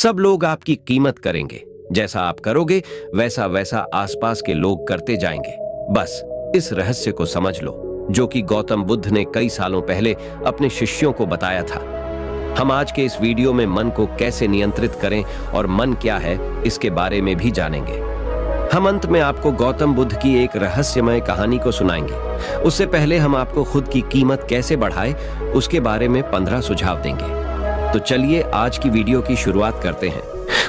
सब लोग आपकी कीमत करेंगे। जैसा आप करोगे वैसा वैसा आसपास के लोग करते जाएंगे। बस इस रहस्य को समझ लो, जो कि गौतम बुद्ध ने कई सालों पहले अपने शिष्यों को बताया था। हम आज के इस वीडियो में मन को कैसे नियंत्रित करें और मन क्या है इसके बारे में भी जानेंगे। हम अंत में आपको गौतम बुद्ध की एक रहस्यमय कहानी को सुनाएंगे। उससे पहले हम आपको खुद की कीमत कैसे बढ़ाए उसके बारे में 15 सुझाव देंगे। तो चलिए आज की वीडियो की शुरुआत करते हैं।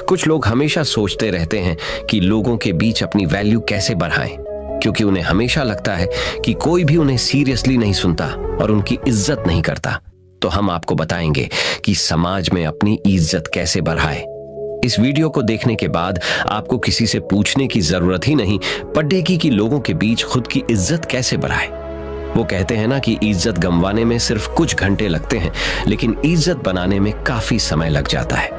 कुछ लोग हमेशा सोचते रहते हैं कि लोगों के बीच अपनी वैल्यू कैसे बढ़ाएं, क्योंकि उन्हें हमेशा लगता है कि कोई भी उन्हें सीरियसली नहीं सुनता और उनकी इज्जत नहीं करता। तो हम आपको बताएंगे कि समाज में अपनी इज्जत कैसे बढ़ाएं। इस वीडियो को देखने के बाद आपको किसी से पूछने की जरूरत ही नहीं पड़ेगी कि लोगों के बीच खुद की इज्जत कैसे बढ़ाएं। वो कहते हैं ना कि इज्जत गंवाने में सिर्फ कुछ घंटे लगते हैं, लेकिन इज्जत बनाने में काफी समय लग जाता है।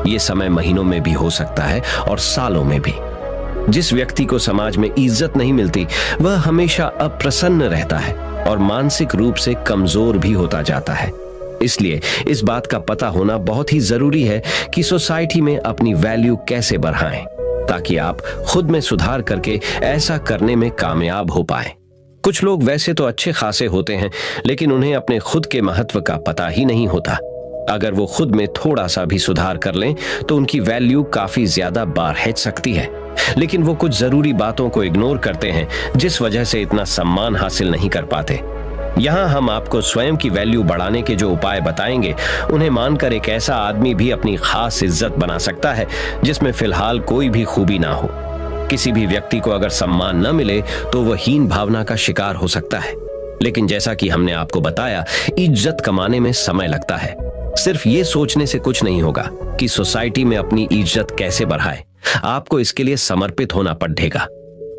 ये समय महीनों में भी हो सकता है और सालों में भी। जिस व्यक्ति को समाज में इज्जत नहीं मिलती वह हमेशा अप्रसन्न रहता है और मानसिक रूप से कमजोर भी होता जाता है। इसलिए इस बात का पता होना बहुत ही जरूरी है कि सोसाइटी में अपनी वैल्यू कैसे बढ़ाएं, ताकि आप खुद में सुधार करके ऐसा करने में कामयाब हो पाएं। कुछ लोग वैसे तो अच्छे खासे होते हैं, लेकिन उन्हें अपने खुद के महत्व का पता ही नहीं होता। अगर वो खुद में थोड़ा सा भी सुधार कर लें तो उनकी वैल्यू काफी ज्यादा बढ़ सकती है। लेकिन वो कुछ जरूरी बातों को इग्नोर करते हैं, जिस वजह से इतना सम्मान हासिल नहीं कर पाते। यहाँ हम आपको स्वयं की वैल्यू बढ़ाने के जो उपाय बताएंगे, उन्हें मानकर एक ऐसा आदमी भी अपनी खास इज्जत बना सकता है जिसमें फिलहाल कोई भी खूबी ना हो। किसी भी व्यक्ति को अगर सम्मान न मिले तो वह हीन भावना का शिकार हो सकता है। लेकिन जैसा कि हमने आपको बताया, इज्जत कमाने में समय लगता है। सिर्फ ये सोचने से कुछ नहीं होगा कि सोसाइटी में अपनी इज्जत कैसे बढ़ाए। आपको इसके लिए समर्पित होना पड़ेगा।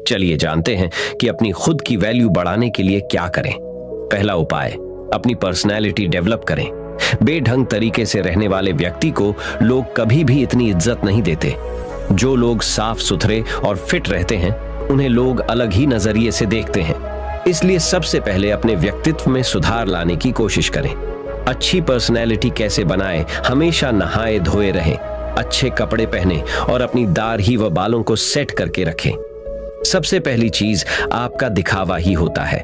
चलिए जानते हैं कि अपनी खुद की वैल्यू बढ़ाने के लिए क्या करें। पहला उपाय, अपनी पर्सनैलिटी डेवलप करें। बेढंग तरीके से रहने वाले व्यक्ति को लोग कभी भी इतनी इज्जत नहीं देते। जो लोग साफ सुथरे और फिट रहते हैं उन्हें लोग अलग ही नजरिए से देखते हैं। इसलिए सबसे पहले अपने व्यक्तित्व में सुधार लाने की कोशिश करें। अच्छी पर्सनैलिटी कैसे बनाएं? हमेशा नहाए धोए रहें, अच्छे कपड़े पहने और अपनी दाढ़ी व बालों को सेट करके रखें। सबसे पहली चीज आपका दिखावा ही होता है।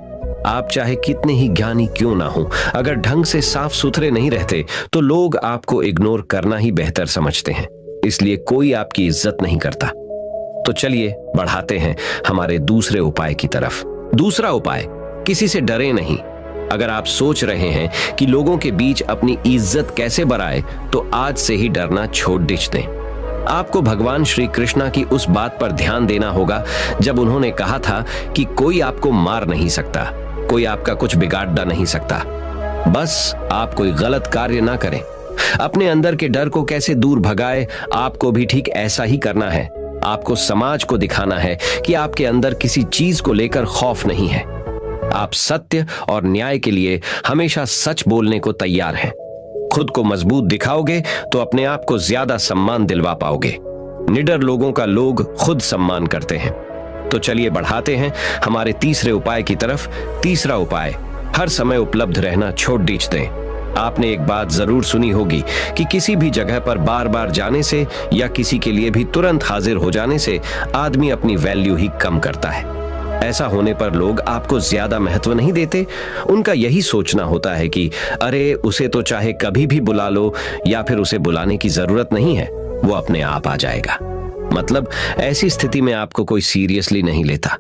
आप चाहे कितने ही ज्ञानी क्यों ना हो, अगर ढंग से साफ सुथरे नहीं रहते तो लोग आपको इग्नोर करना ही बेहतर समझते हैं। इसलिए कोई आपकी इज्जत नहीं करता। तो चलिए बढ़ाते हैं हमारे दूसरे उपाय की तरफ। दूसरा उपाय, किसी से डरे नहीं। अगर आप सोच रहे हैं कि लोगों के बीच अपनी इज्जत कैसे बढ़ाए, तो आज से ही डरना छोड़ दें। आपको भगवान श्री कृष्णा की उस बात पर ध्यान देना होगा जब उन्होंने कहा था कि कोई आपको मार नहीं सकता, कोई आपका कुछ बिगाड़ नहीं सकता। बस आप कोई गलत कार्य ना करें। अपने अंदर के डर को कैसे दूर भगाए, आपको भी ठीक ऐसा ही करना है। आपको समाज को दिखाना है कि आपके अंदर किसी चीज को लेकर खौफ नहीं है। आप सत्य और न्याय के लिए हमेशा सच बोलने को तैयार हैं। खुद को मजबूत दिखाओगे तो अपने आप को ज्यादा सम्मान दिलवा पाओगे। निडर लोगों का लोग खुद सम्मान करते हैं। तो चलिए बढ़ाते हैं हमारे तीसरे उपाय की तरफ। तीसरा उपाय, हर समय उपलब्ध रहना छोड़ दें। आपने एक बात जरूर सुनी होगी कि किसी भी जगह पर बार बार जाने से या किसी के लिए भी तुरंत हाजिर हो जाने से आदमी अपनी वैल्यू ही कम करता है। ऐसा होने पर लोग आपको ज्यादा महत्व नहीं देते। उनका यही सोचना होता है कि अरे उसे तो चाहे कभी भी बुला लो, या फिर उसे बुलाने की जरूरत नहीं है, वो अपने आप आ जाएगा। मतलब ऐसी स्थिति में आपको कोई सीरियसली नहीं लेता।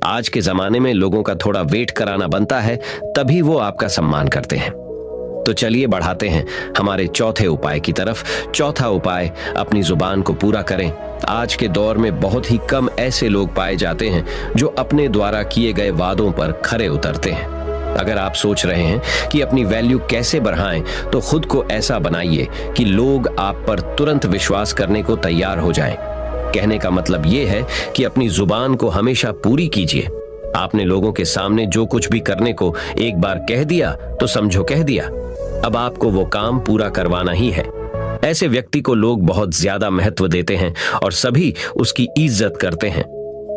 आज के जमाने में लोगों का थोड़ा वेट कराना बनता है, तभी वो आपका सम्मान करते हैं। तो चलिए बढ़ाते हैं हमारे चौथे उपाय की तरफ। चौथा उपाय, अपनी जुबान को पूरा करें। आज के दौर में बहुत ही कम ऐसे लोग पाए जाते हैं जो अपने द्वारा किए गए वादों पर खरे उतरते हैं। अगर आप सोच रहे हैं कि अपनी वैल्यू कैसे बढ़ाएं, तो खुद को ऐसा बनाइए कि लोग आप पर तुरंत विश्वास करने को तैयार हो जाएं। कहने का मतलब ये है कि अपनी जुबान को हमेशा पूरी कीजिए। आपने लोगों के सामने जो कुछ भी करने को एक बार कह दिया तो समझो कह दिया। अब आपको वो काम पूरा करवाना ही है। ऐसे व्यक्ति को लोग बहुत ज्यादा महत्व देते हैं और सभी उसकी इज्जत करते हैं।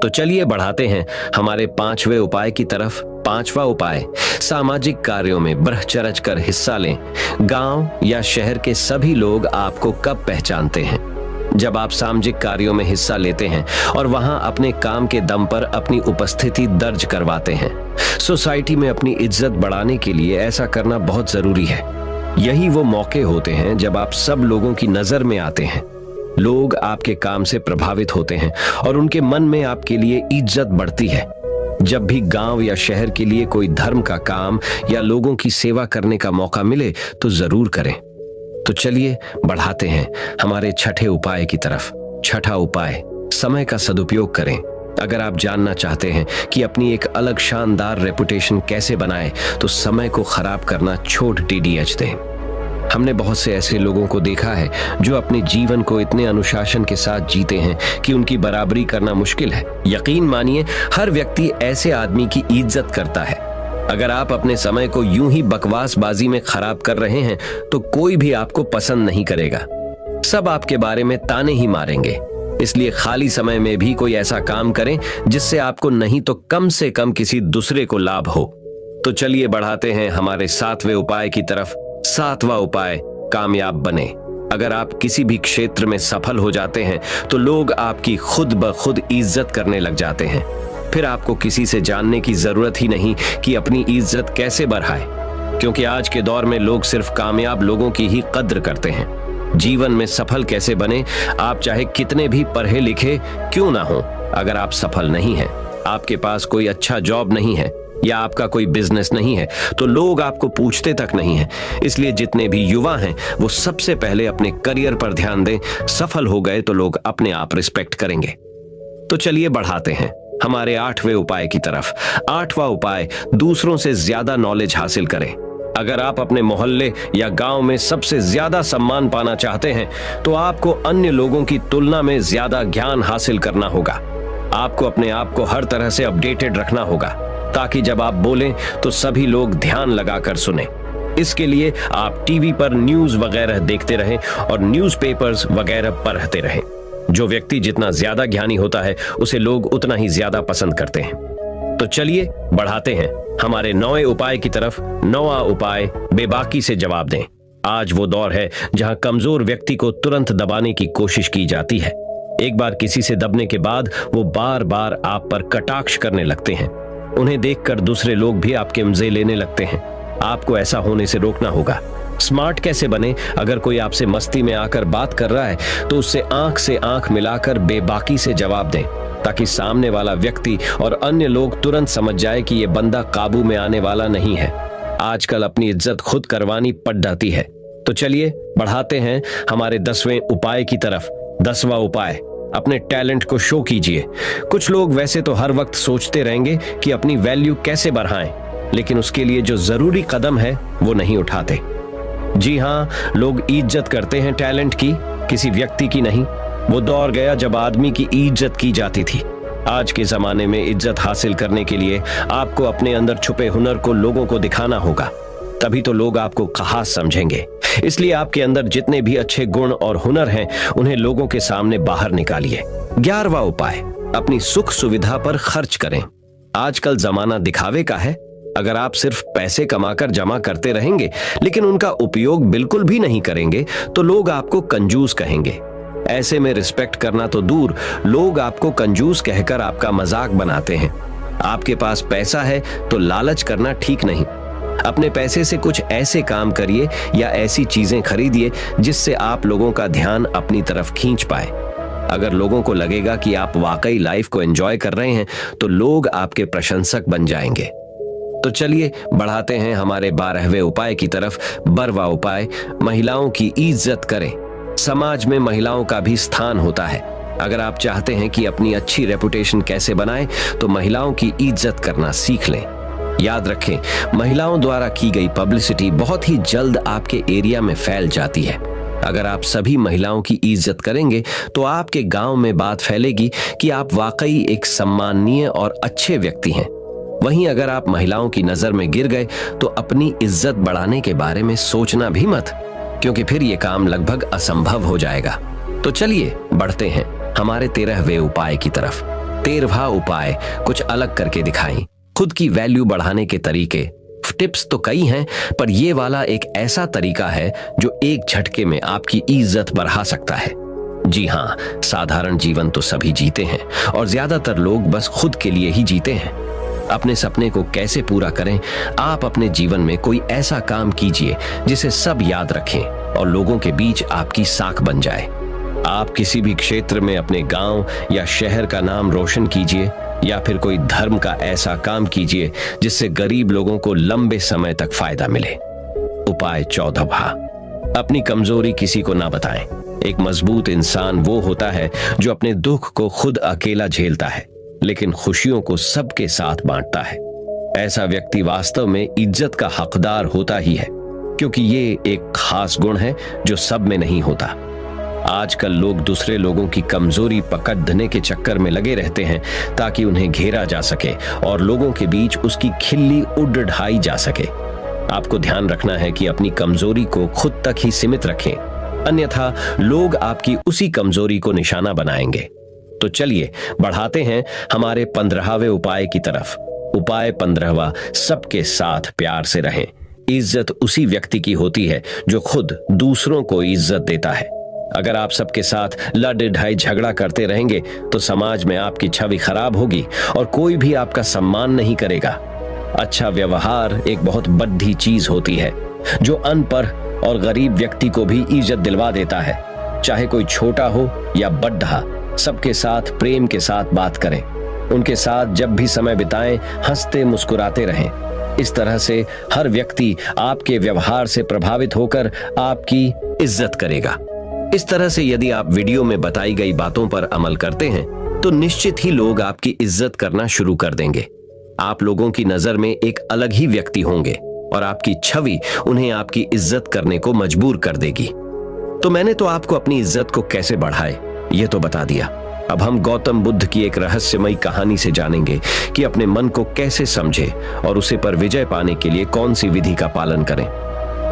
तो चलिए बढ़ाते हैं हमारे पांचवें उपाय की तरफ। पांचवा उपाय, सामाजिक कार्यों में बढ़ चढ़ कर हिस्सा लें। गांव या शहर के सभी लोग आपको कब पहचानते हैं? जब आप सामाजिक कार्यों में हिस्सा लेते हैं और वहां अपने काम के दम पर अपनी उपस्थिति दर्ज करवाते हैं। सोसाइटी में अपनी इज्जत बढ़ाने के लिए ऐसा करना बहुत जरूरी है। यही वो मौके होते हैं जब आप सब लोगों की नजर में आते हैं। लोग आपके काम से प्रभावित होते हैं और उनके मन में आपके लिए इज्जत बढ़ती है। जब भी गांव या शहर के लिए कोई धर्म का काम या लोगों की सेवा करने का मौका मिले तो जरूर करें। तो चलिए बढ़ाते हैं हमारे छठे उपाय की तरफ। छठा उपाय, समय का सदुपयोग करें। अगर आप जानना चाहते हैं कि अपनी एक अलग शानदार रेपुटेशन कैसे बनाएं, तो समय को खराब करना छोड़ TDH दें। हमने बहुत से ऐसे लोगों को देखा है जो अपने जीवन को इतने अनुशासन के साथ जीते हैं कि उनकी बराबरी करना मुश्किल है। यकीन मानिए, हर व्यक्ति ऐसे आदमी की इज्जत करता है। अगर आप अपने समय को यूं ही बकवासबाजी में खराब कर रहे हैं तो कोई भी आपको पसंद नहीं करेगा। सब आपके बारे में ताने ही मारेंगे। इसलिए खाली समय में भी कोई ऐसा काम करें जिससे आपको नहीं तो कम से कम किसी दूसरे को लाभ हो। तो चलिए बढ़ाते हैं हमारे 7वें उपाय की तरफ। 7वां उपाय, कामयाब बने। अगर आप किसी भी क्षेत्र में सफल हो जाते हैं तो लोग आपकी खुद ब खुद इज्जत करने लग जाते हैं। फिर आपको किसी से जानने की जरूरत ही नहीं कि अपनी इज्जत कैसे बढ़ाए, क्योंकि आज के दौर में लोग सिर्फ कामयाब लोगों की ही कद्र करते हैं। जीवन में सफल कैसे बने, आप चाहे कितने भी पढ़े लिखे क्यों ना हो, अगर आप सफल नहीं हैं, आपके पास कोई अच्छा जॉब नहीं है या आपका कोई बिजनेस नहीं है, तो लोग आपको पूछते तक नहीं हैं। इसलिए जितने भी युवा हैं वो सबसे पहले अपने करियर पर ध्यान दें। सफल हो गए तो लोग अपने आप रिस्पेक्ट करेंगे। तो चलिए बढ़ाते हैं हमारे 8वें उपाय की तरफ। 8वां उपाय, दूसरों से ज्यादा नॉलेज हासिल करें। अगर आप अपने मोहल्ले या गांव में सबसे ज्यादा सम्मान पाना चाहते हैं तो आपको अन्य लोगों की तुलना में ज्यादा ज्ञान हासिल करना होगा। आपको अपने आप को हर तरह से अपडेटेड रखना होगा ताकि जब आप बोलें तो सभी लोग ध्यान लगाकर सुने। इसके लिए आप टीवी पर न्यूज वगैरह देखते रहें और न्यूज़पेपर्स वगैरह पढ़ते रहें। जो व्यक्ति जितना ज्यादा ज्ञानी होता है उसे लोग उतना ही ज्यादा पसंद करते हैं। तो चलिए बढ़ाते हैं हमारे 9वें उपाय की तरफ। 9वां उपाय, बेबाकी से जवाब दें। आज वो दौर है जहां कमजोर व्यक्ति को तुरंत दबाने की कोशिश की जाती है। एक बार किसी से दबने के बाद वो बार बार आप पर कटाक्ष करने लगते हैं। उन्हें देखकर दूसरे लोग भी आपके मजे लेने लगते हैं। आपको ऐसा होने से रोकना होगा। स्मार्ट कैसे बने, अगर कोई आपसे मस्ती में आकर बात कर रहा है तो उससे आंख से आंख मिलाकर बेबाकी से जवाब दें, ताकि सामने वाला व्यक्ति और अन्य लोग तुरंत समझ जाए कि ये बंदा काबू में आने वाला नहीं है। आजकल अपनी इज्जत खुद करवानी पड़ जाती है। तो चलिए बढ़ाते हैं हमारे 10वें उपाय की तरफ। 10वां उपाय, अपने टैलेंट को शो कीजिए। कुछ लोग वैसे तो हर वक्त सोचते रहेंगे कि अपनी वैल्यू कैसे बढ़ाएं, लेकिन उसके लिए जो जरूरी कदम है वो नहीं उठाते। जी हाँ, लोग इज्जत करते हैं टैलेंट की, किसी व्यक्ति की नहीं। वो दौर गया जब आदमी की इज्जत की जाती थी। आज के जमाने में इज्जत हासिल करने के लिए आपको अपने अंदर छुपे हुनर को लोगों को दिखाना होगा, तभी तो लोग आपको खास समझेंगे। इसलिए आपके अंदर जितने भी अच्छे गुण और हुनर हैं उन्हें लोगों के सामने बाहर निकालिए। 11वां उपाय, अपनी सुख सुविधा पर खर्च करें। आजकल जमाना दिखावे का है। अगर आप सिर्फ पैसे कमाकर जमा करते रहेंगे लेकिन उनका उपयोग बिल्कुल भी नहीं करेंगे तो लोग आपको कंजूस कहेंगे। ऐसे में रिस्पेक्ट करना तो दूर, लोग आपको कंजूस कहकर आपका मजाक बनाते हैं। आपके पास पैसा है तो लालच करना ठीक नहीं। अपने पैसे से कुछ ऐसे काम करिए या ऐसी चीजें खरीदिए जिससे आप लोगों का ध्यान अपनी तरफ खींच पाए। अगर लोगों को लगेगा कि आप वाकई लाइफ को एंजॉय कर रहे हैं तो लोग आपके प्रशंसक बन जाएंगे। तो चलिए बढ़ाते हैं हमारे 12वें उपाय की तरफ। 12वां उपाय, महिलाओं की इज्जत करें। समाज में महिलाओं का भी स्थान होता है। अगर आप चाहते हैं कि अपनी अच्छी रेपुटेशन कैसे बनाएं तो महिलाओं की इज्जत करना सीख लें। याद रखें, महिलाओं द्वारा की गई पब्लिसिटी बहुत ही जल्द आपके एरिया में फैल जाती है। अगर आप सभी महिलाओं की इज्जत करेंगे तो आपके गांव में बात फैलेगी कि आप वाकई एक सम्माननीय और अच्छे व्यक्ति हैं। वहीं अगर आप महिलाओं की नजर में गिर गए तो अपनी इज्जत बढ़ाने के बारे में सोचना भी मत, क्योंकि फिर ये काम लगभग असंभव हो जाएगा। तो चलिए बढ़ते हैं हमारे 13वें उपाय की तरफ। 13वां उपाय, कुछ अलग करके दिखाएं। खुद की वैल्यू बढ़ाने के तरीके। टिप्स तो कई हैं, पर ये वाला एक ऐसा तरीका है जो एक झटके में आपकी इज्जत बढ़ा सकता है। जी हाँ, साधारण जीवन तो सभी जीते हैं और ज्यादातर लोग बस खुद के लिए ही जीते हैं। अपने सपने को कैसे पूरा करें? आप अपने जीवन में कोई ऐसा काम कीजिए जिसे सब याद रखें और लोगों के बीच आपकी साख बन जाए। आप किसी भी क्षेत्र में अपने गांव या शहर का नाम रोशन कीजिए, या फिर कोई धर्म का ऐसा काम कीजिए जिससे गरीब लोगों को लंबे समय तक फायदा मिले। उपाय 14वां, अपनी कमजोरी किसी को ना बताएं। एक मजबूत इंसान वो होता है जो अपने दुख को खुद अकेला झेलता है, लेकिन खुशियों को सबके साथ बांटता है। ऐसा व्यक्ति वास्तव में इज्जत का हकदार होता ही है, क्योंकि ये एक खास गुण है जो सब में नहीं होता। आजकल लोग दूसरे लोगों की कमजोरी पकड़ने के चक्कर में लगे रहते हैं ताकि उन्हें घेरा जा सके और लोगों के बीच उसकी खिल्ली उड़ ढाई जा सके। आपको ध्यान रखना है कि अपनी कमजोरी को खुद तक ही सीमित रखें, अन्यथा लोग आपकी उसी कमजोरी को निशाना बनाएंगे। तो चलिए बढ़ाते हैं हमारे 15वें उपाय की तरफ। उपाय 15वां, सबके साथ प्यार से रहें। इज्जत उसी व्यक्ति की होती है जो खुद दूसरों को इज्जत देता है। अगर आप सबके साथ लड़ ढाई झगड़ा करते रहेंगे तो समाज में आपकी छवि खराब होगी और कोई भी आपका सम्मान नहीं करेगा। अच्छा व्यवहार एक बहुत बड़ी चीज होती है जो अनपढ़ और गरीब व्यक्ति को भी इज्जत दिलवा देता है। चाहे कोई छोटा हो या बड़ा, सबके साथ प्रेम के साथ बात करें। उनके साथ जब भी समय बिताएं, हंसते मुस्कुराते रहें। इस तरह से हर व्यक्ति आपके व्यवहार से प्रभावित होकर आपकी इज्जत करेगा। इस तरह से यदि आप वीडियो में बताई गई बातों पर अमल करते हैं तो निश्चित ही लोग आपकी इज्जत करना शुरू कर देंगे। आप लोगों की नजर में एक अलग ही व्यक्ति होंगे और आपकी छवि उन्हें आपकी इज्जत करने को मजबूर कर देगी। तो मैंने तो आपको अपनी इज्जत को कैसे बढ़ाए ये तो बता दिया। अब हम गौतम बुद्ध की एक रहस्यमयी कहानी से जानेंगे कि अपने मन को कैसे समझे और उसे पर विजय पाने के लिए कौन सी विधि का पालन करें।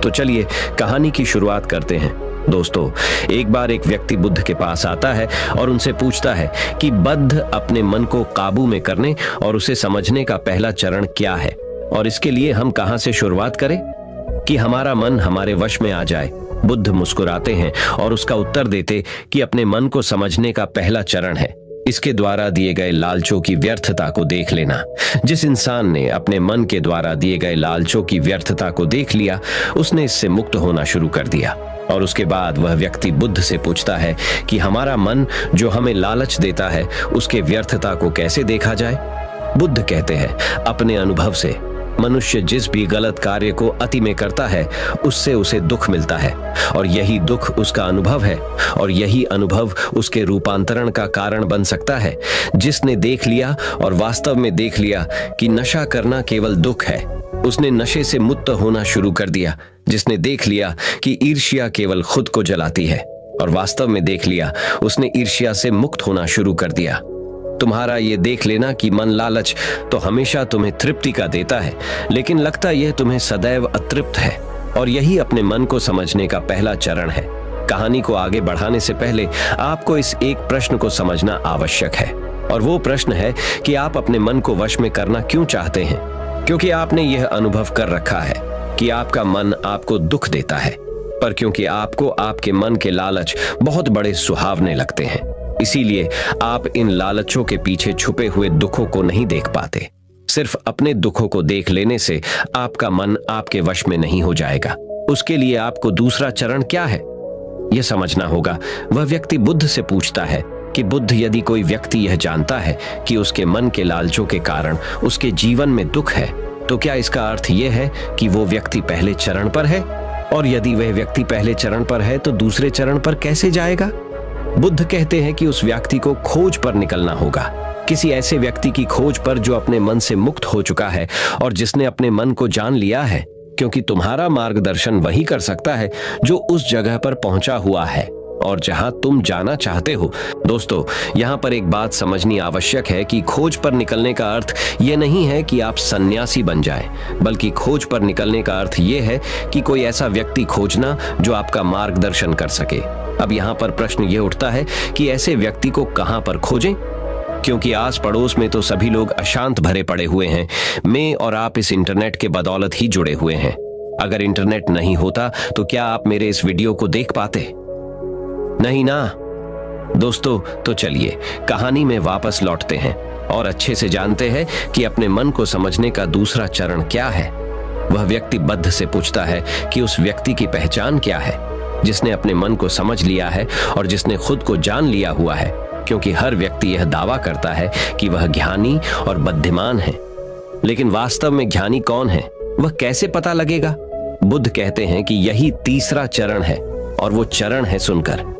तो चलिए कहानी की शुरुआत करते हैं। दोस्तों, एक बार एक व्यक्ति बुद्ध के पास आता है और उनसे पूछता है कि बुद्ध, अपने मन को काबू में करने और उसे समझने का पहला चरण क्या है और इसके लिए हम कहां से शुरुआत करें कि हमारा मन हमारे वश में आ जाए। बुद्ध मुस्कुराते हैं और उसका उत्तर देते कि अपने मन को समझने का पहला चरण है इसके द्वारा दिए गए लालचों की व्यर्थता को देख लेना। जिस इंसान ने अपने मन के द्वारा दिए गए लालचों की व्यर्थता को देख लिया, उसने इससे मुक्त होना शुरू कर दिया। और उसके बाद वह व्यक्ति बुद्ध से पूछता है कि हमारा मन जो हमें लालच देता है उसके व्यर्थता को कैसे देखा जाए। बुद्ध कहते हैं, अपने अनुभव से। मनुष्य जिस भी गलत कार्य को अति में करता है उससे उसे दुख मिलता है और यही दुख उसका अनुभव है और यही अनुभव उसके रूपांतरण का कारण बन सकता है। जिसने देख लिया और वास्तव में देख लिया कि नशा करना केवल दुख है, उसने नशे से मुक्त होना शुरू कर दिया। जिसने देख लिया कि ईर्ष्या केवल खुद को जलाती है और वास्तव में देख लिया, उसने ईर्ष्या से मुक्त होना शुरू कर दिया। तुम्हारा ये देख लेना कि मन लालच तो हमेशा तुम्हें तृप्ति का देता है, लेकिन लगता यह तुम्हें सदैव अतृप्त है, और यही अपने मन को समझने का पहला चरण है। कहानी को आगे बढ़ाने से पहले आपको इस एक प्रश्न को समझना आवश्यक है, और वो प्रश्न है कि आप अपने मन को वश में करना क्यों चाहते हैं। क्योंकि आपने यह अनुभव कर रखा है कि आपका मन आपको दुख देता है, पर क्योंकि आपको आपके मन के लालच बहुत बड़े सुहावने लगते हैं, इसीलिए आप इन लालचों के पीछे छुपे हुए दुखों को नहीं देख पाते। सिर्फ अपने दुखों को देख लेने से आपका मन आपके वश में नहीं हो जाएगा। उसके लिए आपको दूसरा चरण क्या है यह समझना होगा। वह व्यक्ति बुद्ध से पूछता है कि बुद्ध, यदि कोई व्यक्ति यह जानता है कि उसके मन के लालचों के कारण उसके जीवन में दुख है, तो क्या इसका अर्थ यह है कि वो व्यक्ति पहले चरण पर है? और यदि वह व्यक्ति पहले चरण पर है तो दूसरे चरण पर कैसे जाएगा? बुद्ध कहते हैं कि उस व्यक्ति को खोज पर निकलना होगा, किसी ऐसे व्यक्ति की खोज पर जो अपने मन से मुक्त हो चुका है और जिसने अपने मन को जान लिया है, क्योंकि तुम्हारा मार्गदर्शन वही कर सकता है जो उस जगह पर पहुंचा हुआ है और जहां तुम जाना चाहते हो। दोस्तों, यहां पर एक बात समझनी आवश्यक है कि खोज पर निकलने का अर्थ यह नहीं है कि आप सन्यासी बन जाएं, बल्कि खोज पर निकलने का अर्थ यह है कि कोई ऐसा व्यक्ति खोजना जो आपका मार्गदर्शन कर सके। अब यहाँ पर प्रश्न ये उठता है कि ऐसे व्यक्ति को कहां पर खोजें, क्योंकि आस पड़ोस में तो सभी लोग अशांत भरे पड़े हुए हैं। मैं और आप इस इंटरनेट के बदौलत ही जुड़े हुए हैं। अगर इंटरनेट नहीं होता तो क्या आप मेरे इस वीडियो को देख पाते? नहीं ना। दोस्तों, तो चलिए कहानी में वापस लौटते हैं और अच्छे से जानते हैं कि अपने मन को समझने का दूसरा चरण क्या है। वह व्यक्ति बद्ध से पूछता है कि उस व्यक्ति की पहचान क्या है, जिसने अपने मन को समझ लिया है और जिसने खुद को जान लिया हुआ है, क्योंकि हर व्यक्ति यह दावा करता है कि वह ज्ञानी और बुद्धिमान है। लेकिन वास्तव में ज्ञानी कौन है, वह कैसे पता लगेगा? बुद्ध कहते हैं कि यही तीसरा चरण है, और वो चरण है सुनकर।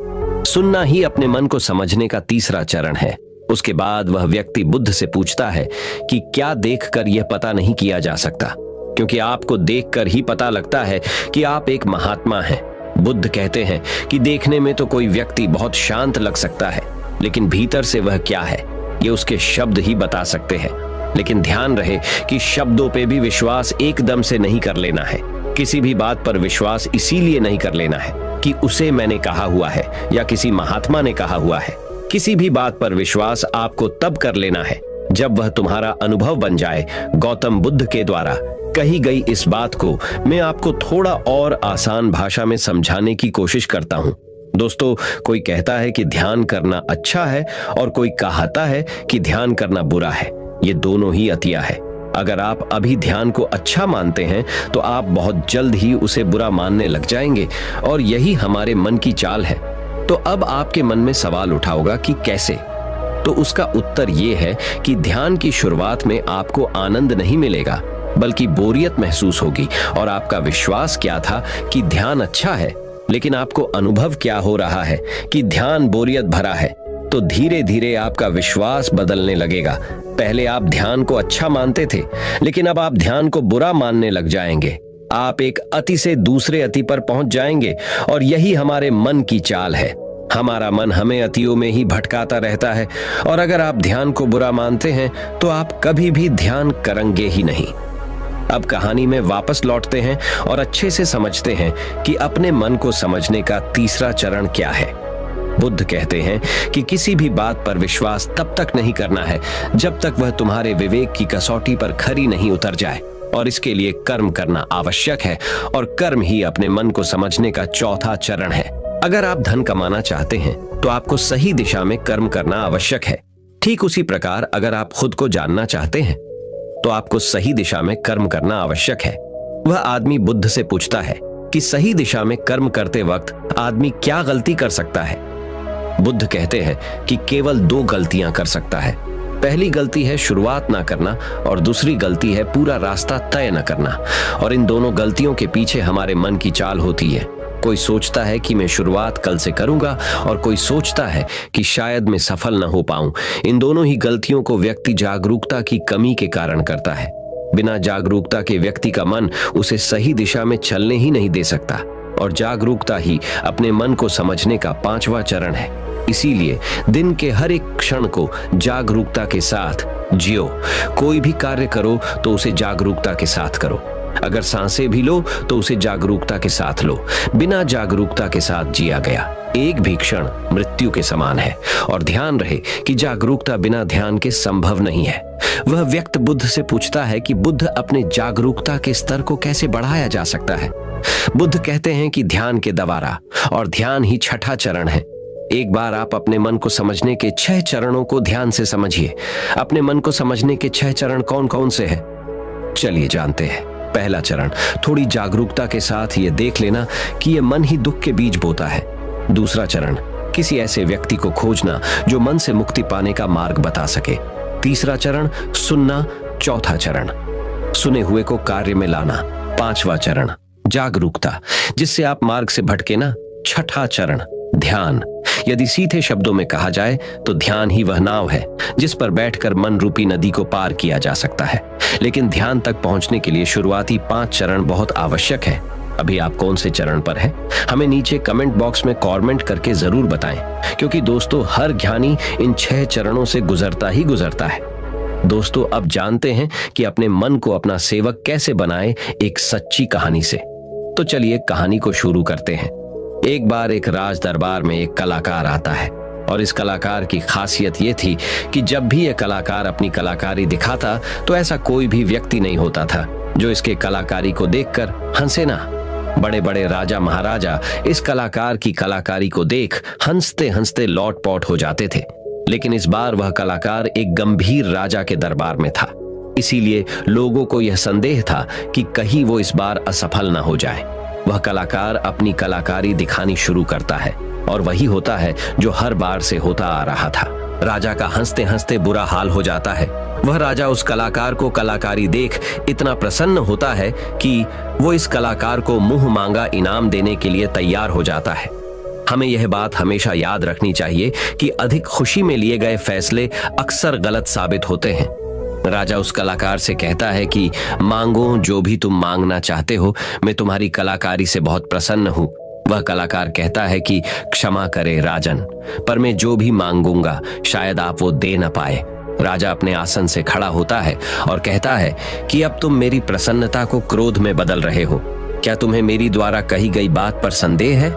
सुनना ही अपने मन को समझने का तीसरा चरण है। उसके बाद वह व्यक्ति बुद्ध से पूछता है कि क्या देखकर यह पता नहीं किया जा सकता, क्योंकि आपको देखकर ही पता लगता है कि आप एक महात्मा हैं। बुद्ध कहते हैं कि देखने में तो कोई व्यक्ति बहुत शांत लग सकता है, लेकिन भीतर से वह क्या है, ये उसके शब्द ही बता सकते हैं। लेकिन ध्यान रहे कि शब्दों पे भी विश्वास एकदम से नहीं कर लेना है। किसी भी बात पर विश्वास इसीलिए नहीं कर लेना है कि उसे मैंने कहा हुआ है या किसी महात्मा ने कहा हुआ है। किसी भी बात पर विश्वास आपको तब कर लेना है जब वह तुम्हारा अनुभव बन जाए। गौतम बुद्ध के द्वारा कही गई इस बात को मैं आपको थोड़ा और आसान भाषा में समझाने की कोशिश करता हूं। दोस्तों, कोई कहता है कि ध्यान करना अच्छा है और कोई कहता है कि ध्यान करना बुरा है। ये दोनों ही अतिया है। अगर आप अभी ध्यान को अच्छा मानते हैं तो आप बहुत जल्द ही उसे बुरा मानने लग जाएंगे, और यही हमारे मन की चाल है। तो अब आपके मन में सवाल उठा होगा कि कैसे? तो उसका उत्तर ये है कि ध्यान की शुरुआत में आपको आनंद नहीं मिलेगा, बल्कि बोरियत महसूस होगी। और आपका विश्वास क्या था कि ध्यान अच्छा है, लेकिन आपको अनुभव क्या हो रहा है कि ध्यान बोरियत भरा है। तो धीरे धीरे आपका विश्वास बदलने लगेगा। पहले आप ध्यान को अच्छा मानते थे, लेकिन अब आप ध्यान को बुरा मानने लग जाएंगे। आप एक अति से दूसरे अति पर पहुंच जाएंगे, और यही हमारे मन की चाल है। हमारा मन हमें अतियों में ही भटकाता रहता है, और अगर आप ध्यान को बुरा मानते हैं तो आप कभी भी ध्यान करेंगे ही नहीं। अब कहानी में वापस लौटते हैं और अच्छे से समझते हैं कि अपने मन को समझने का तीसरा चरण क्या है। बुद्ध कहते हैं कि किसी भी बात पर विश्वास तब तक नहीं करना है जब तक वह तुम्हारे विवेक की कसौटी पर खरी नहीं उतर जाए, और इसके लिए कर्म करना आवश्यक है, और कर्म ही अपने मन को समझने का चौथा चरण है। अगर आप धन कमाना चाहते हैं तो आपको सही दिशा में कर्म करना आवश्यक है। ठीक उसी प्रकार अगर आप खुद को जानना चाहते हैं तो आपको सही दिशा में कर्म करना आवश्यक है। वह आदमी बुद्ध से पूछता है कि सही दिशा में कर्म करते वक्त आदमी क्या गलती कर सकता है। बुद्ध कहते हैं कि केवल 2 गलतियां कर सकता है। पहली गलती है शुरुआत ना करना, और दूसरी गलती है पूरा रास्ता तय न करना। और इन दोनों गलतियों के पीछे हमारे मन की चाल होती है। कोई सोचता है कि मैं शुरुआत कल से करूंगा, और कोई सोचता है कि शायद मैं सफल न हो पाऊं। इन दोनों ही गलतियों को व्यक्ति जागरूकता की कमी के कारण करता है। बिना जागरूकता के व्यक्ति का मन उसे सही दिशा में चलने ही नहीं दे सकता, और जागरूकता ही अपने मन को समझने का 5वां चरण है। इसीलिए दिन के हर एक क्षण को जागरूकता के साथ जियो। कोई भी कार्य करो तो उसे जागरूकता के साथ करो। अगर सांसें भी लो तो उसे जागरूकता के साथ लो। बिना जागरूकता के साथ जिया गया एक भी क्षण मृत्यु के समान है। और ध्यान रहे कि जागरूकता बिना ध्यान के संभव नहीं है। वह व्यक्ति बुद्ध से पूछता है कि बुद्ध अपने जागरूकता के स्तर को कैसे बढ़ाया जा सकता है। बुद्ध कहते हैं कि ध्यान के द्वारा, और ध्यान ही छठा चरण है। एक बार आप अपने मन को समझने के 6 चरणों को ध्यान से समझिए। अपने मन को समझने के 6 चरण कौन कौन से हैं? चलिए जानते हैं। पहला चरण, थोड़ी जागरूकता के साथ ये देख लेना कि ये मन ही दुख के बीज बोता है। दूसरा चरण, किसी ऐसे व्यक्ति को खोजना जो मन से मुक्ति पाने का मार्ग बता सके। तीसरा चरण, सुनना। चौथा चरण, सुने हुए को कार्य में लाना। 5वां चरण, जागरूकता, जिससे आप मार्ग से भटके ना। छठा चरण, ध्यान। यदि सीधे शब्दों में कहा जाए तो ध्यान ही वह नाव है जिस पर बैठकर मन रूपी नदी को पार किया जा सकता है। लेकिन ध्यान तक पहुंचने के लिए शुरुआती 5 चरण बहुत आवश्यक है। अभी आप कौन से चरण पर हैं? हमें नीचे कमेंट बॉक्स में कमेंट करके जरूर बताएं, क्योंकि दोस्तों हर ज्ञानी इन 6 चरणों से गुजरता ही गुजरता है। दोस्तों, अब जानते हैं कि अपने मन को अपना सेवक कैसे बनाए, एक सच्ची कहानी से। तो चलिए कहानी को शुरू करते हैं। एक बार एक राज दरबार में एक कलाकार आता है, और इस कलाकार की खासियत ये थी कि जब भी यह कलाकार अपनी कलाकारी दिखाता तो ऐसा कोई भी व्यक्ति नहीं होता था जो इसके कलाकारी को देखकर हंसे ना। बड़े बड़े राजा महाराजा इस कलाकार की कलाकारी को देख हंसते हंसते लौट पौट हो जाते थे। लेकिन इस बार वह कलाकार एक गंभीर राजा के दरबार में था, इसीलिए लोगों को यह संदेह था कि कहीं वो इस बार असफल न हो जाए। वह कलाकार अपनी कलाकारी दिखानी शुरू करता है और वही होता है जो हर बार से होता आ रहा था। राजा का हंसते हंसते बुरा हाल हो जाता है। वह राजा उस कलाकार को कलाकारी देख इतना प्रसन्न होता है कि वो इस कलाकार को मुंह मांगा इनाम देने के लिए तैयार हो जाता है। हमें यह बात हमेशा याद रखनी चाहिए कि अधिक खुशी में लिए गए फैसले अक्सर गलत साबित होते हैं। राजा उस कलाकार से कहता है कि मांगो जो भी तुम मांगना चाहते हो, मैं तुम्हारी कलाकारी से बहुत प्रसन्न हूं। वह कलाकार कहता है कि क्षमा करे राजन, पर मैं जो भी मांगूंगा शायद आप वो दे न पाए। राजा अपने आसन से खड़ा होता है और कहता है कि अब तुम मेरी प्रसन्नता को क्रोध में बदल रहे हो। क्या तुम्हें मेरी द्वारा कही गई बात पर संदेह है?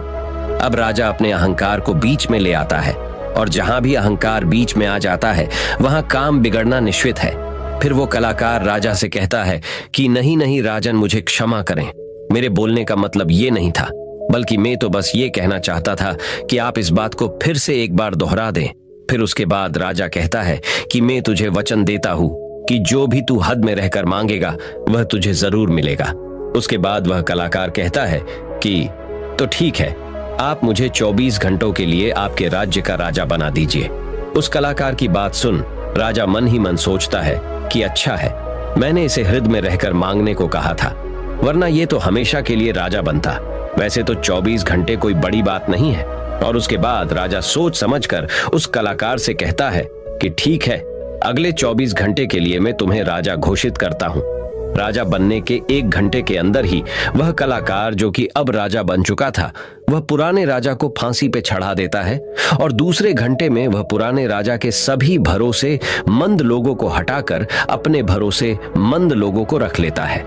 अब राजा अपने अहंकार को बीच में ले आता है और जहां भी अहंकार बीच में आ जाता है वहां काम बिगड़ना निश्चित है। फिर वो कलाकार राजा से कहता है कि नहीं नहीं राजन, मुझे क्षमा करें, मेरे बोलने का मतलब ये नहीं था, बल्कि मैं तो बस ये कहना चाहता था कि आप इस बात को फिर से एक बार दोहरा दें। फिर उसके बाद राजा कहता है कि मैं तुझे वचन देता हूं कि जो भी तू हद में रहकर मांगेगा वह तुझे जरूर मिलेगा। उसके बाद वह कलाकार कहता है कि तो ठीक है, आप मुझे 24 घंटों के लिए आपके राज्य का राजा बना दीजिए। उस कलाकार की बात सुन राजा मन ही मन सोचता है कि अच्छा है, मैंने इसे हृदय में रहकर मांगने को कहा था, वरना ये तो हमेशा के लिए राजा बनता। वैसे तो 24 घंटे कोई बड़ी बात नहीं है। और उसके बाद राजा सोच समझकर उस कलाकार से कहता है कि ठीक है, अगले 24 घंटे के लिए मैं तुम्हें राजा घोषित करता हूं। राजा बनने के 1 घंटे के अंदर ही वह कलाकार, जो कि अब राजा बन चुका था, वह पुराने राजा को फांसी पे चढ़ा देता है और दूसरे घंटे में वह पुराने राजा के सभी भरोसे मंद लोगों को हटाकर अपने भरोसे मंद लोगों को रख लेता है।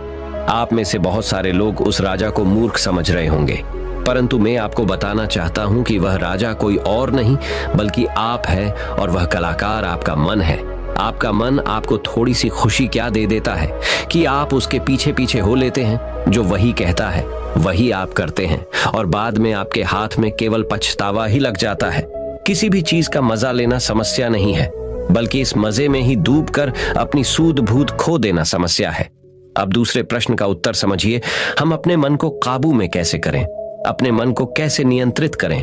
आप में से बहुत सारे लोग उस राजा को मूर्ख समझ रहे होंगे, परंतु मैं आपको बताना चाहता हूं कि वह राजा कोई और नहीं बल्कि आप है और वह कलाकार आपका मन है। आपका मन आपको थोड़ी सी खुशी क्या दे देता है कि आप उसके पीछे पीछे हो लेते हैं। जो वही कहता है वही आप करते हैं और बाद में आपके हाथ में केवल पछतावा ही लग जाता है। किसी भी चीज का मजा लेना समस्या नहीं है, बल्कि इस मजे में ही डूब कर अपनी सूध बूध खो देना समस्या है। अब दूसरे प्रश्न का उत्तर समझिए, हम अपने मन को काबू में कैसे करें, अपने मन को कैसे नियंत्रित करें।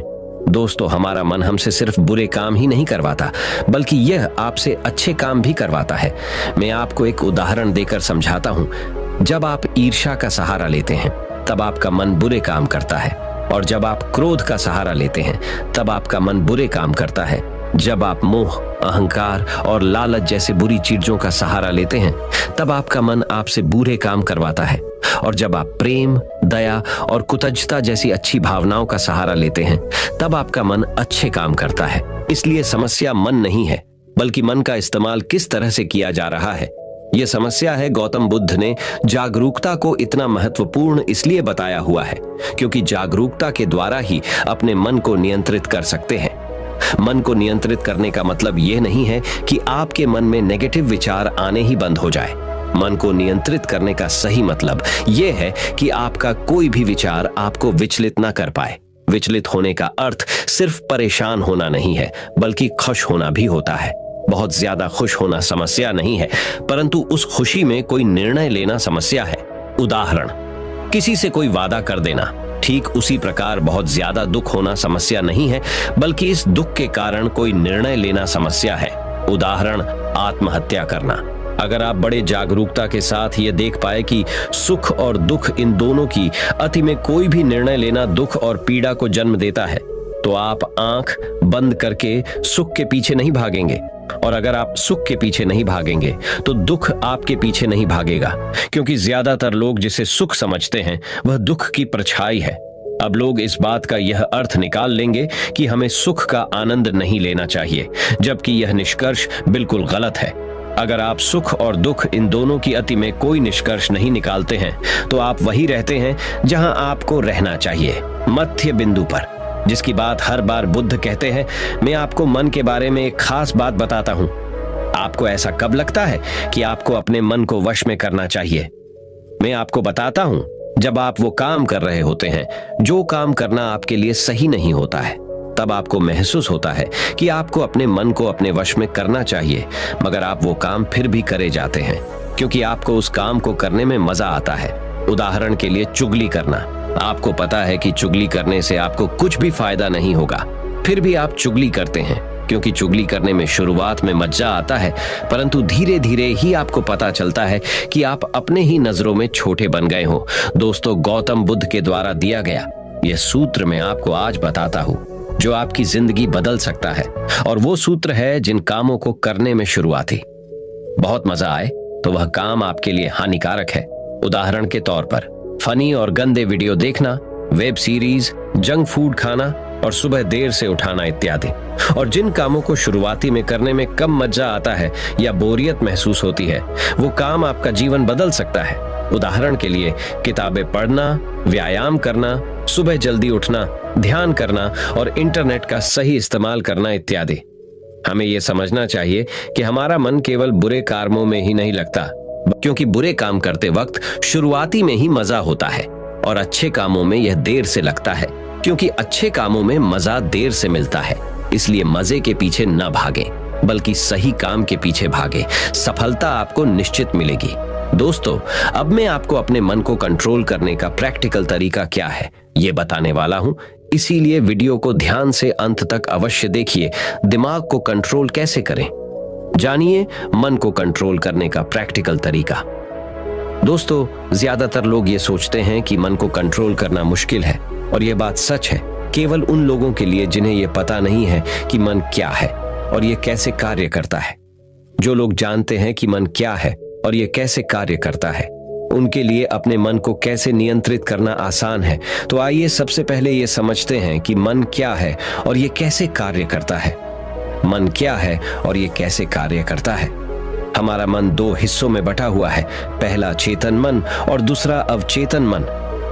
दोस्तों, हमारा मन हमसे सिर्फ बुरे काम ही नहीं करवाता, बल्कि यह आपसे अच्छे काम भी करवाता है। मैं आपको एक उदाहरण देकर समझाता हूं। जब आप ईर्ष्या का सहारा लेते हैं तब आपका मन बुरे काम करता है, और जब आप क्रोध का सहारा लेते हैं तब आपका मन बुरे काम करता है। जब आप मोह, अहंकार और लालच जैसे बुरी चीजों का सहारा लेते हैं तब आपका मन आपसे बुरे काम करवाता है, और जब आप प्रेम, दया और कृतज्ञता जैसी अच्छी भावनाओं का सहारा लेते हैं तब आपका मन अच्छे काम करता है। इसलिए समस्या मन नहीं है, बल्कि मन का इस्तेमाल किस तरह से किया जा रहा है। यह समस्या है गौतम बुद्ध ने जागरूकता को इतना महत्वपूर्ण इसलिए बताया हुआ है क्योंकि जागरूकता के द्वारा ही अपने मन को नियंत्रित कर सकते हैं। मन को नियंत्रित करने का मतलब यह नहीं है कि आपके मन में नेगेटिव विचार आने ही बंद हो जाए। मन को नियंत्रित करने का सही मतलब यह है कि आपका कोई भी विचार आपको विचलित ना कर पाए। विचलित होने का अर्थ सिर्फ परेशान होना नहीं है, बल्कि खुश होना भी होता है। बहुत ज्यादा खुश होना समस्या नहीं है, परंतु उस खुशी में कोई निर्णय लेना समस्या है। उदाहरण, किसी से कोई वादा कर देना। ठीक उसी प्रकार बहुत ज्यादा दुख होना समस्या नहीं है, बल्कि इस दुख के कारण कोई निर्णय लेना समस्या है। उदाहरण, आत्महत्या करना। अगर आप बड़े जागरूकता के साथ ये देख पाए कि सुख और दुख, इन दोनों की अति में कोई भी निर्णय लेना दुख और पीड़ा को जन्म देता है, तो आप आंख बंद करके सुख के पीछे नहीं भागेंगे। और अगर आप सुख के पीछे नहीं भागेंगे तो दुख आपके पीछे नहीं भागेगा, क्योंकि ज्यादातर लोग जिसे सुख समझते हैं वह दुख की परछाई है। अब लोग इस बात का यह अर्थ निकाल लेंगे कि हमें सुख का आनंद नहीं लेना चाहिए, जबकि यह निष्कर्ष बिल्कुल गलत है। अगर आप सुख और दुख, इन दोनों की अति में कोई निष्कर्ष नहीं निकालते हैं तो आप वही रहते हैं जहां आपको रहना चाहिए, मध्य बिंदु पर, जिसकी बात हर बार बुद्ध कहते हैं। मैं आपको मन के बारे में एक खास बात बताता हूं। आपको ऐसा कब लगता है कि आपको अपने मन को वश में करना चाहिए? मैं आपको बताता हूं जब आप वो काम कर रहे होते हैं जो काम करना आपके लिए सही नहीं होता है, तब आपको महसूस होता है कि आपको अपने मन को अपने वश में करना चाहिए, मगर आप वो काम फिर भी करे जाते हैं क्योंकि आपको उस काम को करने में मजा आता है। उदाहरण के लिए चुगली करना। आपको पता है कि चुगली करने से आपको कुछ भी फायदा नहीं होगा, फिर भी आप चुगली करते हैं क्योंकि चुगली करने में शुरुआत में मजा आता है, परंतु धीरे धीरे ही आपको पता चलता है कि आप अपने ही नजरों में छोटे बन गए हो। दोस्तों, गौतम बुद्ध के द्वारा दिया गया यह सूत्र मैं आपको आज बताता हूँ जो आपकी जिंदगी बदल सकता है, और वो सूत्र है जिन कामों को करने में शुरुआती बहुत मजा आए तो वह काम आपके लिए हानिकारक है। उदाहरण के तौर पर फनी और गंदे वीडियो देखना, वेब सीरीज, जंक फूड खाना और सुबह देर से उठाना इत्यादि। और जिन कामों को शुरुआती में करने में कम मजा आता है या बोरियत महसूस होती है, वो काम आपका जीवन बदल सकता है। उदाहरण के लिए किताबें पढ़ना, व्यायाम करना, सुबह जल्दी उठना, ध्यान करना और इंटरनेट का सही इस्तेमाल करना इत्यादि। हमें यह समझना चाहिए कि हमारा मन केवल बुरे कामों में ही नहीं लगता, क्योंकि बुरे काम करते वक्त शुरुआती में ही मजा होता है, और अच्छे कामों में यह देर से लगता है क्योंकि अच्छे कामों में मजा देर से मिलता है। इसलिए मजे के पीछे न भागें, बल्कि सही काम के पीछे भागें। सफलता आपको निश्चित मिलेगी। दोस्तों, अब मैं आपको अपने मन को कंट्रोल करने का प्रैक्टिकल तरीका क्या है ये बताने वाला हूं, इसीलिए वीडियो को ध्यान से अंत तक अवश्य देखिए। दिमाग को कंट्रोल कैसे करें, जानिए मन को कंट्रोल करने का प्रैक्टिकल तरीका। दोस्तों, ज्यादातर लोग ये सोचते हैं कि मन को कंट्रोल करना मुश्किल है, और यह बात सच है केवल उन लोगों के लिए जिन्हें यह पता नहीं है कि मन क्या है और यह कैसे कार्य करता है। जो लोग जानते हैं कि मन क्या है और यह कैसे कार्य करता है, उनके लिए अपने मन को कैसे नियंत्रित करना आसान है। तो आइए सबसे पहले यह समझते हैं कि मन क्या है और यह कैसे कार्य करता है। मन क्या है और यह कैसे कार्य करता है। हमारा मन दो हिस्सों में बटा हुआ है, पहला चेतन मन और दूसरा अवचेतन मन।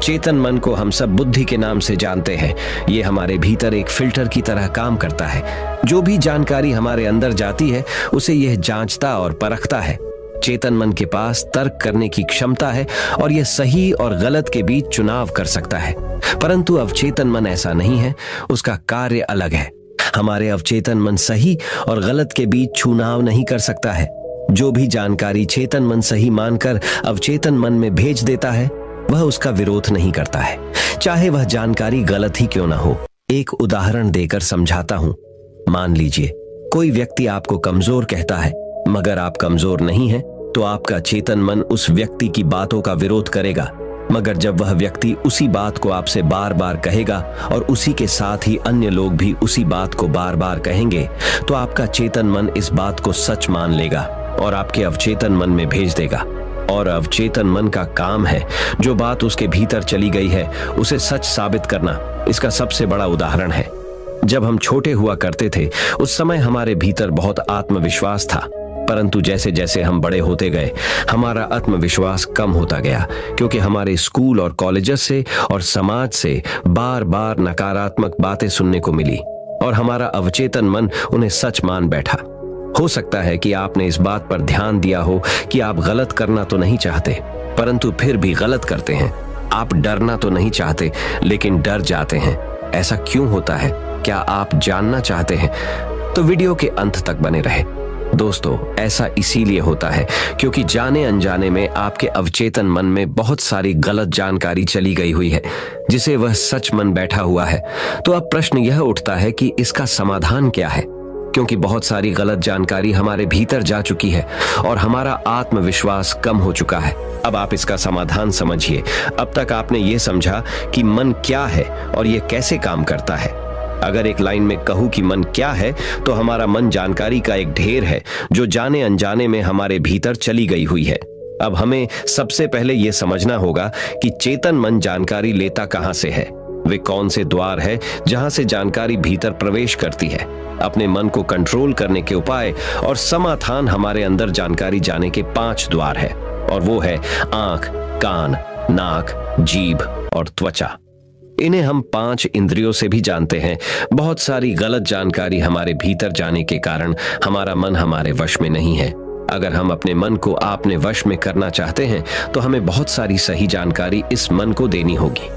चेतन मन को हम सब बुद्धि के नाम से जानते हैं। ये हमारे भीतर एक फिल्टर की तरह काम करता है। जो भी जानकारी हमारे अंदर जाती है उसे यह जांचता और परखता है। चेतन मन के पास तर्क करने की क्षमता है और यह सही और गलत के बीच चुनाव कर सकता है, परंतु अवचेतन मन ऐसा नहीं है, उसका कार्य अलग है। हमारे अवचेतन मन सही और गलत के बीच चुनाव नहीं कर सकता है। जो भी जानकारी चेतन मन सही मानकर अवचेतन मन में भेज देता है, वह उसका विरोध नहीं करता है, चाहे वह जानकारी गलत ही क्यों ना हो। एक उदाहरण देकर समझाता हूं। मान लीजिए कोई व्यक्ति आपको कमजोर कहता है, मगर आप कमजोर नहीं हैं, तो आपका चेतन मन उस व्यक्ति की बातों का विरोध करेगा। मगर जब वह व्यक्ति उसी बात को आपसे बार बार कहेगा और उसी के साथ ही अन्य लोग भी उसी बात को बार बार कहेंगे, तो आपका चेतन मन इस बात को सच मान लेगा और आपके अवचेतन मन में भेज देगा। और अवचेतन मन का काम है जो बात उसके भीतर चली गई है उसे सच साबित करना। इसका सबसे बड़ा उदाहरण है, जब हम छोटे हुआ करते थे उस समय हमारे भीतर बहुत आत्मविश्वास था, परंतु जैसे जैसे हम बड़े होते गए हमारा आत्मविश्वास कम होता गया, क्योंकि हमारे स्कूल और कॉलेजेस से और समाज से बार बार नकारात्मक बातें सुनने को मिली और हमारा अवचेतन मन उन्हें सच मान बैठा। हो सकता है कि आपने इस बात पर ध्यान दिया हो कि आप गलत करना तो नहीं चाहते, परंतु फिर भी गलत करते हैं। आप डरना तो नहीं चाहते, लेकिन डर जाते हैं। ऐसा क्यों होता है, क्या आप जानना चाहते हैं? तो वीडियो के अंत तक बने रहे। दोस्तों, ऐसा इसीलिए होता है क्योंकि जाने अनजाने में आपके अवचेतन मन में बहुत सारी गलत जानकारी चली गई हुई है, जिसे वह सच मन बैठा हुआ है। तो अब प्रश्न यह उठता है कि इसका समाधान क्या है, क्योंकि बहुत सारी गलत जानकारी हमारे भीतर जा चुकी है और हमारा आत्मविश्वास कम हो चुका है। अब आप इसका समाधान समझिए। अब तक आपने ये समझा कि मन क्या है और ये कैसे काम करता है। अगर एक लाइन में कहूं कि मन क्या है, तो हमारा मन जानकारी का एक ढेर है जो जाने अनजाने में हमारे भीतर चली गई हुई है। अब हमें सबसे पहले यह समझना होगा कि चेतन मन जानकारी लेता कहां से है, वे कौन से द्वार है जहां से जानकारी भीतर प्रवेश करती है। अपने मन को कंट्रोल करने के उपाय और समाधान हमारे अंदर जानकारी जाने के 5 द्वार है, और वो है आंख, कान, नाक, जीभ और त्वचा। इन्हें हम 5 इंद्रियों से भी जानते हैं। बहुत सारी गलत जानकारी हमारे भीतर जाने के कारण हमारा मन हमारे वश में नहीं है। अगर हम अपने मन को अपने वश में करना चाहते हैं तो हमें बहुत सारी सही जानकारी इस मन को देनी होगी।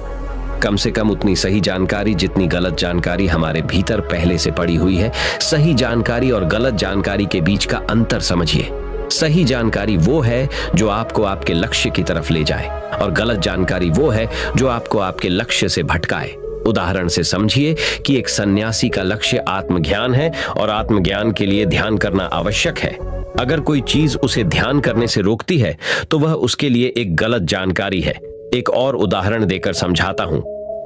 कम से कम उतनी सही जानकारी जितनी गलत जानकारी हमारे भीतर पहले से पड़ी हुई है। सही जानकारी और गलत जानकारी के बीच का अंतर समझिए। सही जानकारी वो है जो आपको आपके लक्ष्य की तरफ ले जाए और गलत जानकारी वो है जो आपको आपके लक्ष्य से भटकाए। उदाहरण से समझिए कि एक सन्यासी का लक्ष्य आत्मज्ञान है और आत्मज्ञान के लिए ध्यान करना आवश्यक है। अगर कोई चीज उसे ध्यान करने से रोकती है तो वह उसके लिए एक गलत जानकारी है। एक और उदाहरण देकर समझाता हूं।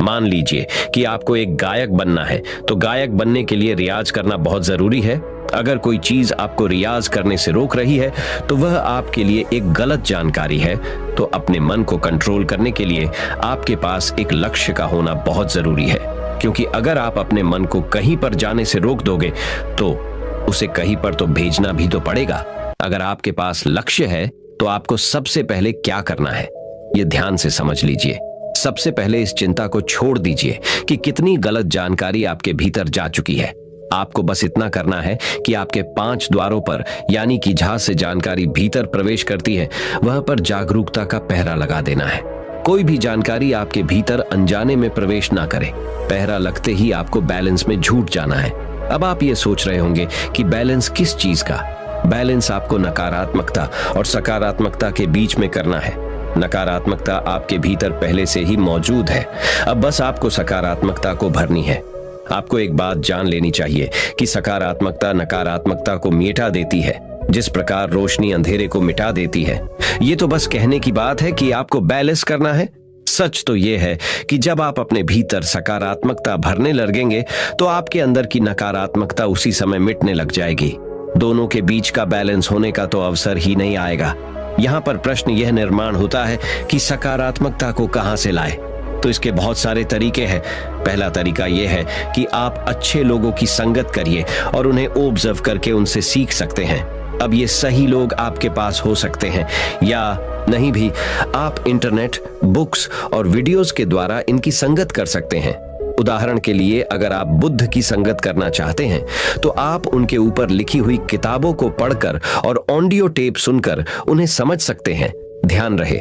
मान लीजिए कि आपको एक गायक बनना है, तो गायक बनने के लिए रियाज करना बहुत जरूरी है। अगर कोई चीज आपको रियाज करने से रोक रही है तो वह आपके लिए एक गलत जानकारी है। तो अपने मन को कंट्रोल करने के लिए आपके पास एक लक्ष्य का होना बहुत जरूरी है, क्योंकि अगर आप अपने मन को कहीं पर जाने से रोक दोगे तो उसे कहीं पर तो भेजना भी तो पड़ेगा। अगर आपके पास लक्ष्य है तो आपको सबसे पहले क्या करना है, ये ध्यान से समझ लीजिए। सबसे पहले इस चिंता को छोड़ दीजिए कि कितनी गलत जानकारी आपके भीतर जा चुकी है। आपको बस इतना करना है कि आपके 5 द्वारों पर, यानी कि जहां से जानकारी भीतर प्रवेश करती है, वहां पर जागरूकता का पहरा लगा देना है। कोई भी जानकारी आपके भीतर अनजाने में प्रवेश ना करे। पहरा लगते ही आपको बैलेंस में झूठ जाना है। अब आप ये सोच रहे होंगे कि बैलेंस किस चीज का? बैलेंस आपको नकारात्मकता और सकारात्मकता के बीच में करना है। नकारात्मकता आपके भीतर पहले से ही मौजूद है, अब बस आपको सकारात्मकता को भरनी है। आपको एक बात जान लेनी चाहिए कि सकारात्मकता नकारात्मकता को मिटा देती है, जिस प्रकार रोशनी अंधेरे को मिटा देती है। ये तो बस कहने की बात है कि आपको बैलेंस करना है। सच तो यह है कि जब आप अपने भीतर सकारात्मकता भरने लगेंगे तो आपके अंदर की नकारात्मकता उसी समय मिटने लग जाएगी। दोनों के बीच का बैलेंस होने का तो अवसर ही नहीं आएगा। यहाँ पर प्रश्न यह निर्माण होता है कि सकारात्मकता को कहां से लाए। तो इसके बहुत सारे तरीके हैं। पहला तरीका यह है कि आप अच्छे लोगों की संगत करिए और उन्हें ऑब्जर्व करके उनसे सीख सकते हैं। अब ये सही लोग आपके पास हो सकते हैं या नहीं भी। आप इंटरनेट, बुक्स और वीडियोस के द्वारा इनकी संगत कर सकते हैं। उदाहरण के लिए, अगर आप बुद्ध की संगत करना चाहते हैं तो आप उनके ऊपर लिखी हुई किताबों को पढ़कर और ऑडियो टेप सुनकर उन्हें समझ सकते हैं। ध्यान रहे,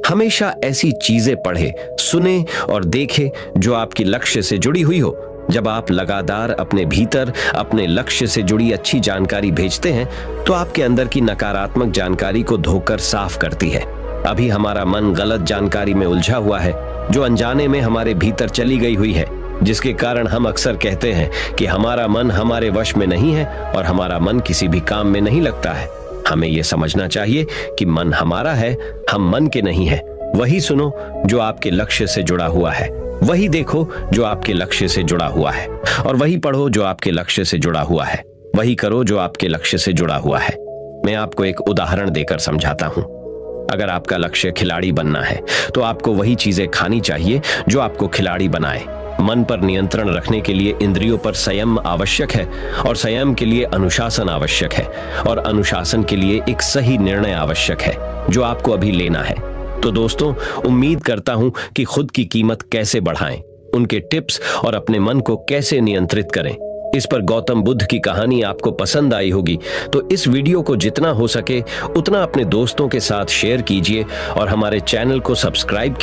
हमेशा ऐसी चीजें पढ़े, सुने और देखे जो आपकी लक्ष्य से जुड़ी हुई हो। जब आप लगातार अपने भीतर अपने लक्ष्य से जुड़ी अच्छी जानकारी भेजते हैं तो आपके अंदर की नकारात्मक जानकारी को धोकर साफ करती है। अभी हमारा मन गलत जानकारी में उलझा हुआ है जो अनजाने में हमारे भीतर चली गई हुई है, जिसके कारण हम अक्सर कहते हैं कि हमारा मन हमारे वश में नहीं है और हमारा मन किसी भी काम में नहीं लगता है। हमें यह समझना चाहिए कि मन हमारा है, हम मन के नहीं है। वही सुनो जो आपके लक्ष्य से जुड़ा हुआ है, वही देखो जो आपके लक्ष्य से जुड़ा हुआ है, और वही पढ़ो जो आपके लक्ष्य से जुड़ा हुआ है, वही करो जो आपके लक्ष्य से जुड़ा हुआ है। मैं आपको एक उदाहरण देकर समझाता हूं। अगर आपका लक्ष्य खिलाड़ी बनना है तो आपको वही चीजें खानी चाहिए जो आपको खिलाड़ी बनाए। मन पर नियंत्रण रखने के लिए इंद्रियों पर संयम आवश्यक है और संयम के लिए अनुशासन आवश्यक है और अनुशासन के लिए एक सही निर्णय आवश्यक है जो आपको अभी लेना है। तो दोस्तों, उम्मीद करता हूं कि खुद की कीमत कैसे बढ़ाएं, उनके टिप्स और अपने मन को कैसे नियंत्रित करें, इस पर गौतम बुद्ध की कहानी आपको पसंद आई होगी। तो इस वीडियो को जितना हो सके उतना अपने दोस्तों के साथ शेयर कीजिए और हमारे चैनल को सब्सक्राइब